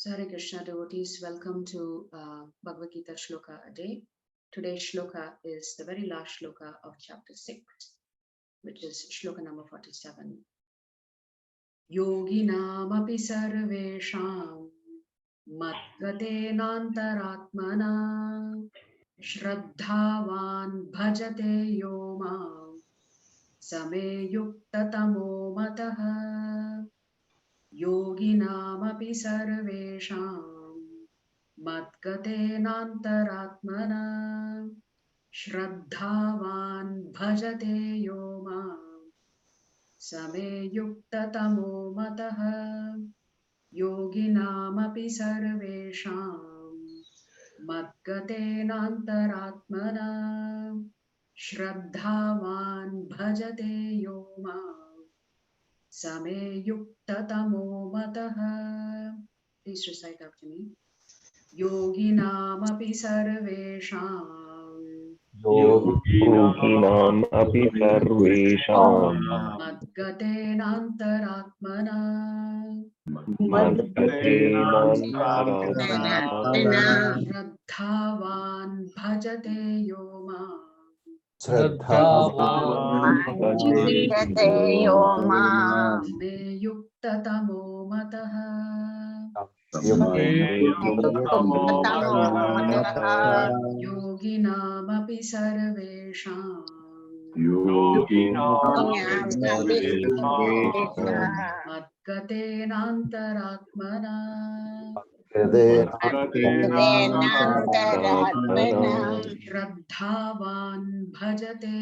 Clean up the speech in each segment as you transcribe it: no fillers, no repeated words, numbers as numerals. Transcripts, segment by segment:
Hare Krishna devotees, welcome to Bhagavad Gita Shloka a day. Today's shloka is the very last shloka of chapter 6, which is shloka number 47. Yoginamapi sarvesham matgatenantaratmana shraddhavan bhajate yo mam same yuktatamo mataha. Yoginamapi sarvesham matgatenantaratmana shraddhavan bhajate yo mam same yuktatamo mataha. Yoginamapi sarvesham matgatenantaratmana shraddhavan bhajate yo mam same yuktatamo mataha. Please recite after me. Yoginamapi sarvesham Yoginam api sarvesham matgatenantaratmana matgatenantaratmana shraddhavan bhajate yo mam shraddhavan bhajate yo mam same yuktatamo mataha. Yoginamapi sarvesham matgatenantaratmana shraddhavan bhajate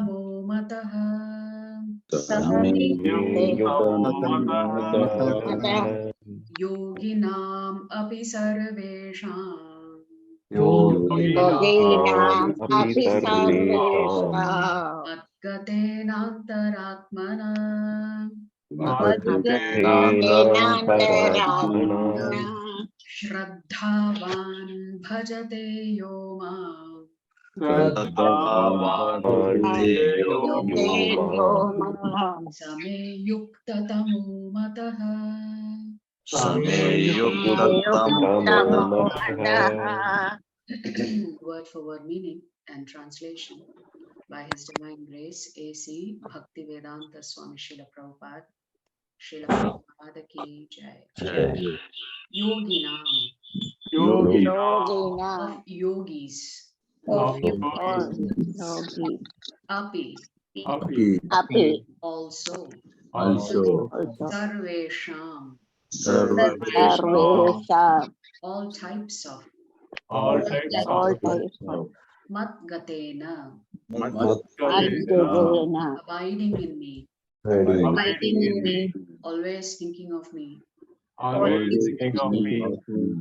yo mam same yuktatamo mataha. Yoginam api sarvesham matgatenantaratmana shraddhavan bhajate yo mam same yuktatamo mataha. Word for word meaning and translation by His Divine Grace A.C. Bhaktivedanta Swami Srila Prabhupada. Srila Prabhupada ki jai. Yoginam of yogis. Api also. Sarvesham all types of. Matgatena abiding in me. Always thinking of me.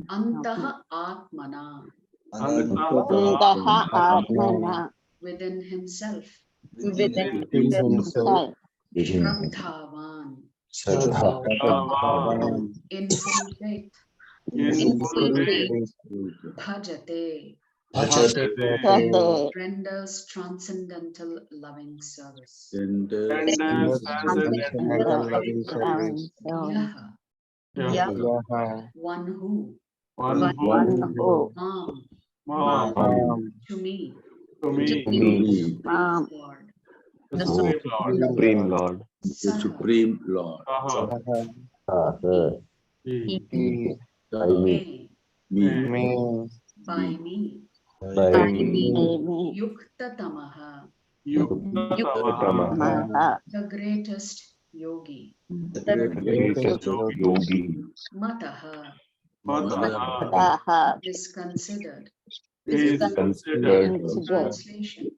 Antaha atmana within himself. Shraddhavan in full faith. Bhajate renders transcendental loving service. Yaha one who to me the Supreme Lord. by me Yuktatamaha the greatest yogi. Mataha is considered. Translation.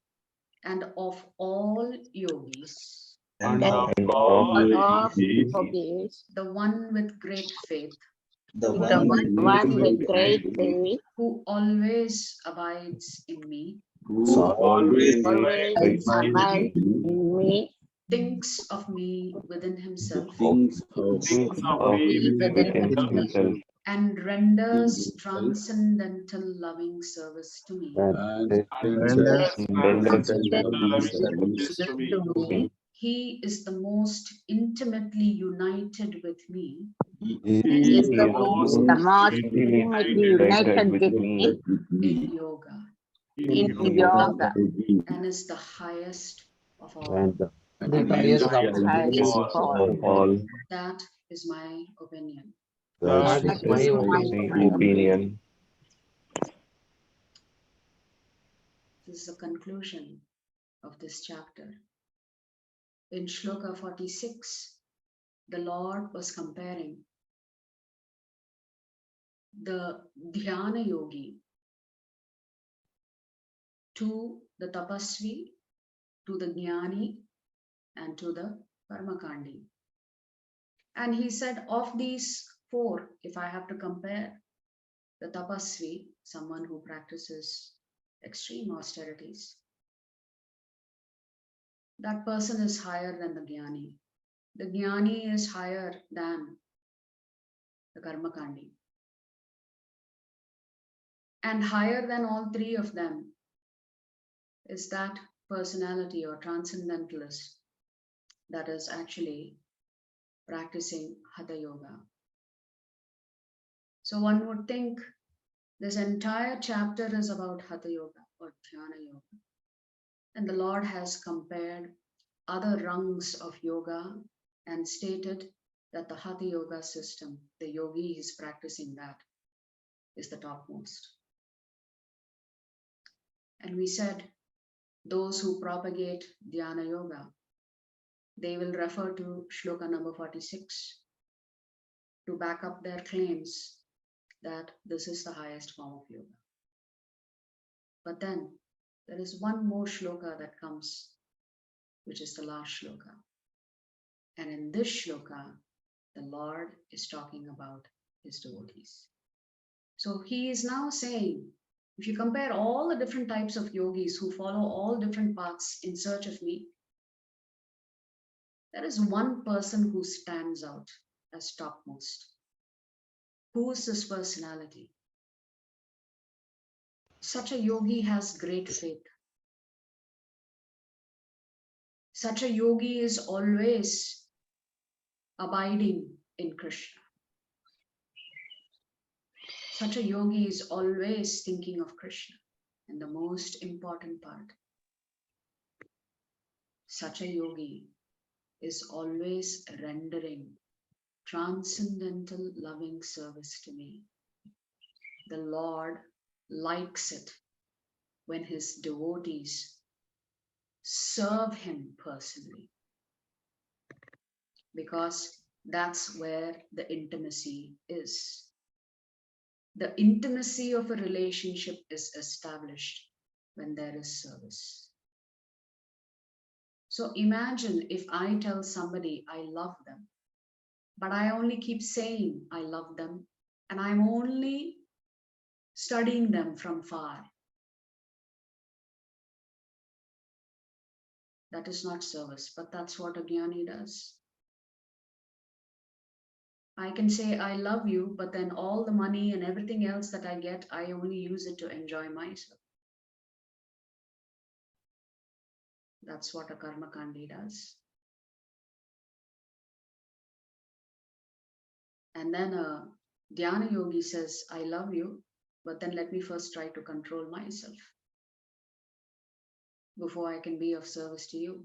And of all yogis, the one with great faith, who always abides in me, thinks of me within himself, and renders transcendental loving service to me. He is the most intimately united with me He is the most intimately united with me in yoga in yoga. and is the highest of all. The highest of All. That is my opinion. That That is my is opinion. my opinion. This is the conclusion of this chapter. In Shloka 46, the Lord was comparing the Dhyana Yogi to the Tapasvi, to the Jnani, and to the Karmakandi. And he said, of these four, if I have to compare, the Tapasvi, someone who practices extreme austerities, that person is higher than the Jnani. The Jnani is higher than the Karmakandi. And higher than all three of them is that personality or transcendentalist that is actually practicing Hatha Yoga. So one would think this entire chapter is about Hatha Yoga or Dhyana Yoga. And the Lord has compared other rungs of yoga and stated that the Hatha Yoga system, the yogi is practicing that, is the topmost. And we said those who propagate Dhyana Yoga, they will refer to Shloka number 46 to back up their claims that this is the highest form of yoga. But then there is one more shloka that comes, which is the last shloka. And in this shloka, the Lord is talking about his devotees. So he is now saying, if you compare all the different types of yogis who follow all different paths in search of me, there is one person who stands out as topmost. Who is this personality? Such a yogi has great faith. Such a yogi is always abiding in Krishna. Such a yogi is always thinking of Krishna. And the most important part, such a yogi is always rendering transcendental loving service to me. The Lord likes it when his devotees serve him personally, because that's where the intimacy is. The intimacy of a relationship is established when there is service. So imagine if I tell somebody I love them, but I only keep saying I love them, and I'm only studying them from far. That is not service, but that's what a jnani does. I can say I love you, but then all the money and everything else that I get, I only use it to enjoy myself. That's what a karmakandi does. And then a dhyana yogi says, I love you, but then let me first try to control myself before I can be of service to you.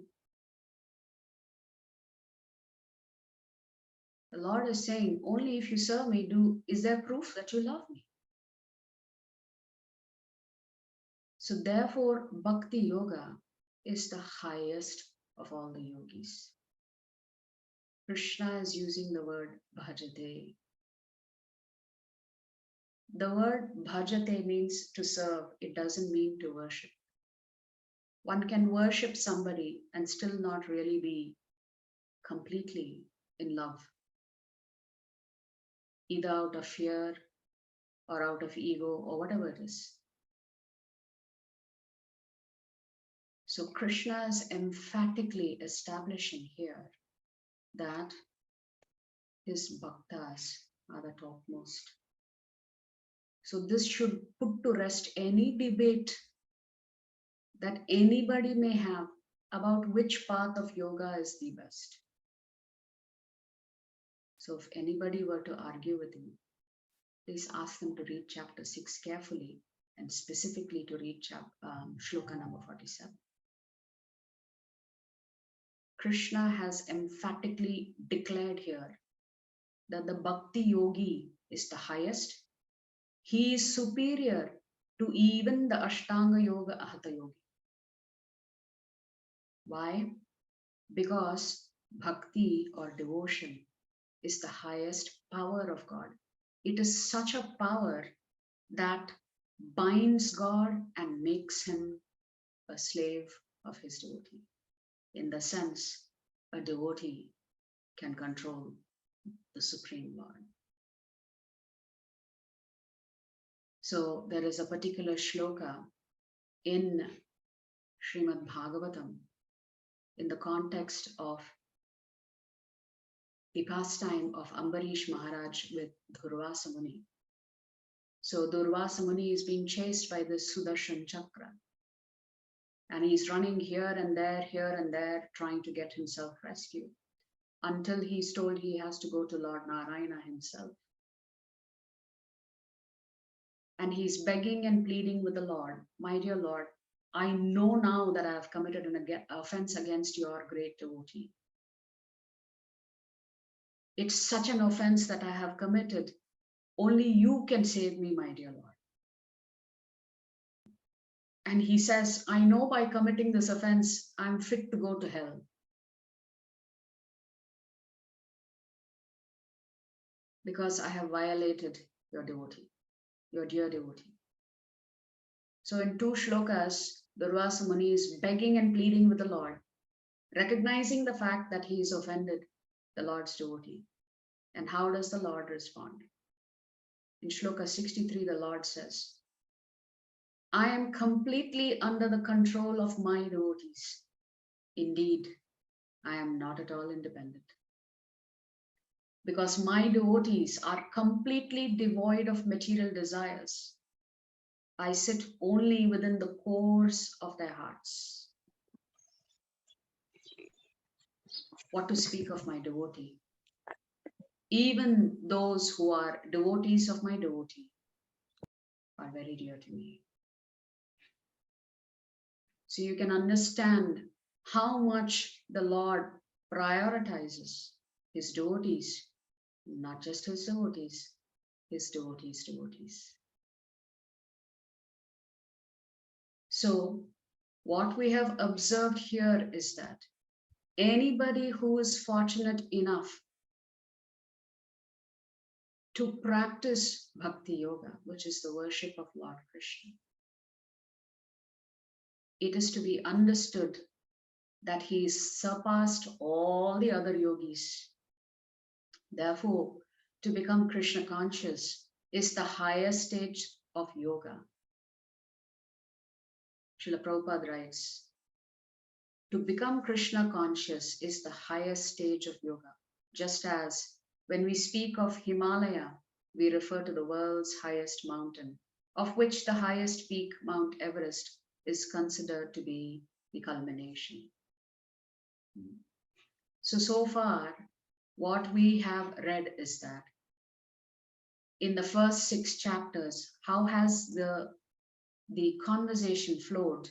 The Lord is saying, only if you serve me is there proof that you love me. So therefore, bhakti yoga is the highest of all the yogis. Krishna is using the word bhajate. The word bhajate means to serve. It doesn't mean to worship. One can worship somebody and still not really be completely in love, either out of fear or out of ego or whatever it is. So Krishna is emphatically establishing here that his bhaktas are the topmost. So this should put to rest any debate that anybody may have about which path of yoga is the best. So if anybody were to argue with you, please ask them to read chapter 6 carefully and specifically to read shloka number 47. Krishna has emphatically declared here that the bhakti yogi is the highest. He is superior to even the Ashtanga Yoga Ahata Yogi. Why? Because bhakti or devotion is the highest power of God. It is such a power that binds God and makes him a slave of his devotee. In the sense, a devotee can control the Supreme Lord. So there is a particular shloka in Srimad Bhagavatam in the context of the pastime of Ambarish Maharaj with Durvasa Muni. So Durvasa Muni is being chased by this Sudarshan Chakra. And he's running here and there, trying to get himself rescued, until he's told he has to go to Lord Narayana himself. And he's begging and pleading with the Lord, my dear Lord, I know now that I have committed an offense against your great devotee. It's such an offense that I have committed. Only you can save me, my dear Lord. And he says, I know by committing this offense, I'm fit to go to hell. Because I have violated your devotee, your dear devotee. So in 2 shlokas, Durvasa Muni is begging and pleading with the Lord, recognizing the fact that he has offended the Lord's devotee. And how does the Lord respond? In shloka 63, the Lord says, I am completely under the control of my devotees. Indeed, I am not at all independent. Because my devotees are completely devoid of material desires. I sit only within the cores of their hearts. What to speak of my devotee? Even those who are devotees of my devotee are very dear to me. So you can understand how much the Lord prioritizes his devotees, not just his devotees, his devotees' devotees. So what we have observed here is that anybody who is fortunate enough to practice bhakti yoga, which is the worship of Lord Krishna, it is to be understood that he is surpassed all the other yogis. Therefore, to become Krishna conscious is the highest stage of yoga. Srila Prabhupada writes, to become Krishna conscious is the highest stage of yoga. Just as when we speak of Himalaya, we refer to the world's highest mountain, of which the highest peak, Mount Everest, is considered to be the culmination. So far, what we have read is that in the first 6 chapters, how has the conversation flowed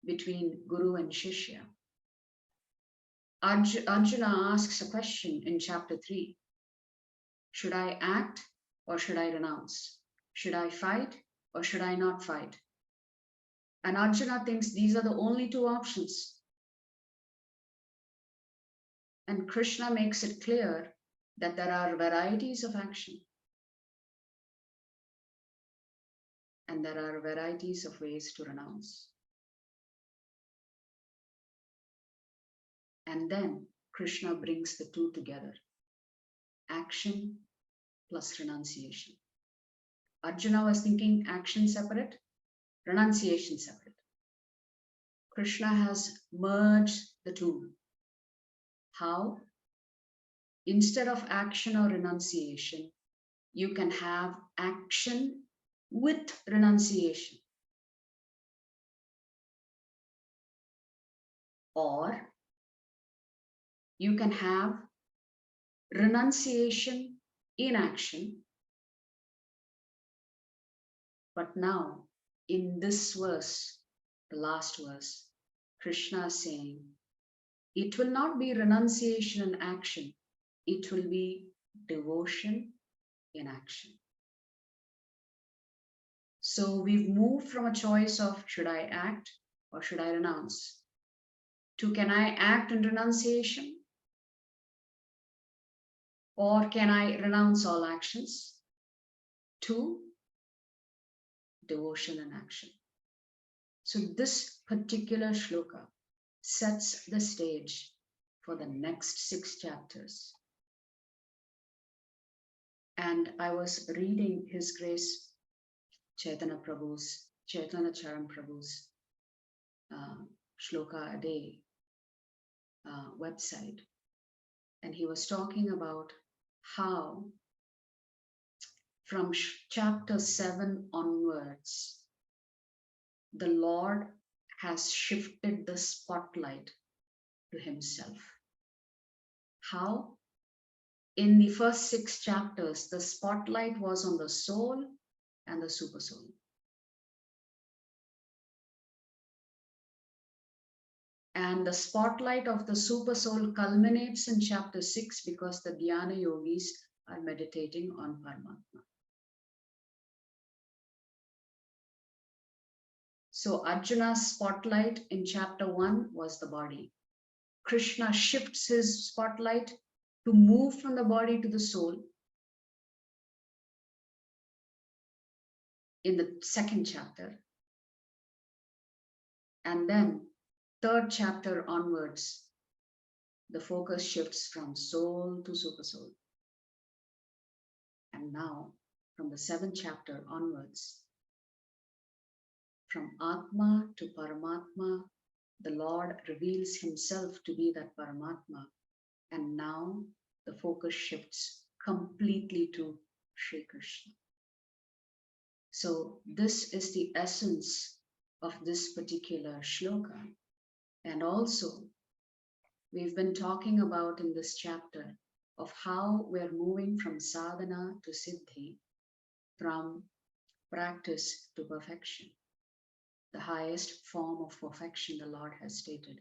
between Guru and Shishya? Arjuna asks a question in chapter 3. Should I act or should I renounce? Should I fight or should I not fight? And Arjuna thinks these are the only 2 options. And Krishna makes it clear that there are varieties of action. And there are varieties of ways to renounce. And then Krishna brings the 2 together. Action plus renunciation. Arjuna was thinking action separate, renunciation separate. Krishna has merged the 2. How? Instead of action or renunciation, you can have action with renunciation. Or you can have renunciation in action. But now, in this verse, the last verse, Krishna is saying, it will not be renunciation in action, it will be devotion in action. So we've moved from a choice of should I act or should I renounce to can I act in renunciation or can I renounce all actions to devotion and action. So this particular shloka sets the stage for the next 6 chapters. And I was reading His Grace Chaitanya Charan Prabhu's Shloka a Day website. And he was talking about how from chapter 7 onwards, the Lord has shifted the spotlight to Himself. How? In the first 6 chapters, the spotlight was on the soul and the super soul. And the spotlight of the super soul culminates in chapter 6 because the Dhyana yogis are meditating on Paramatma. So Arjuna's spotlight in chapter 1 was the body. Krishna shifts his spotlight to move from the body to the soul in the 2nd chapter. And then 3rd chapter onwards, the focus shifts from soul to super soul. And now, from the 7th chapter onwards, from Atma to Paramatma, the Lord reveals Himself to be that Paramatma. And now the focus shifts completely to Sri Krishna. So this is the essence of this particular shloka. And also, we've been talking about in this chapter of how we're moving from sadhana to siddhi, from practice to perfection. The highest form of perfection, the Lord has stated,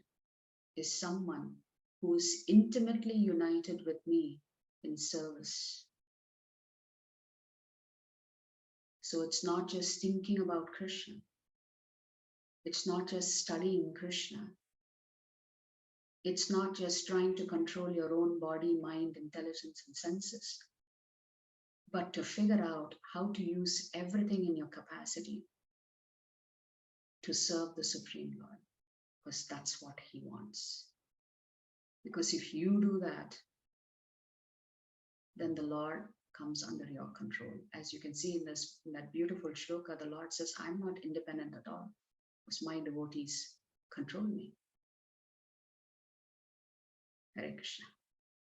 is someone who is intimately united with me in service. So it's not just thinking about Krishna. It's not just studying Krishna. It's not just trying to control your own body, mind, intelligence, and senses, but to figure out how to use everything in your capacity to serve the Supreme Lord, because that's what He wants. Because if you do that, then the Lord comes under your control. As you can see in that beautiful shloka, the Lord says, I'm not independent at all, because my devotees control me. Hare Krishna.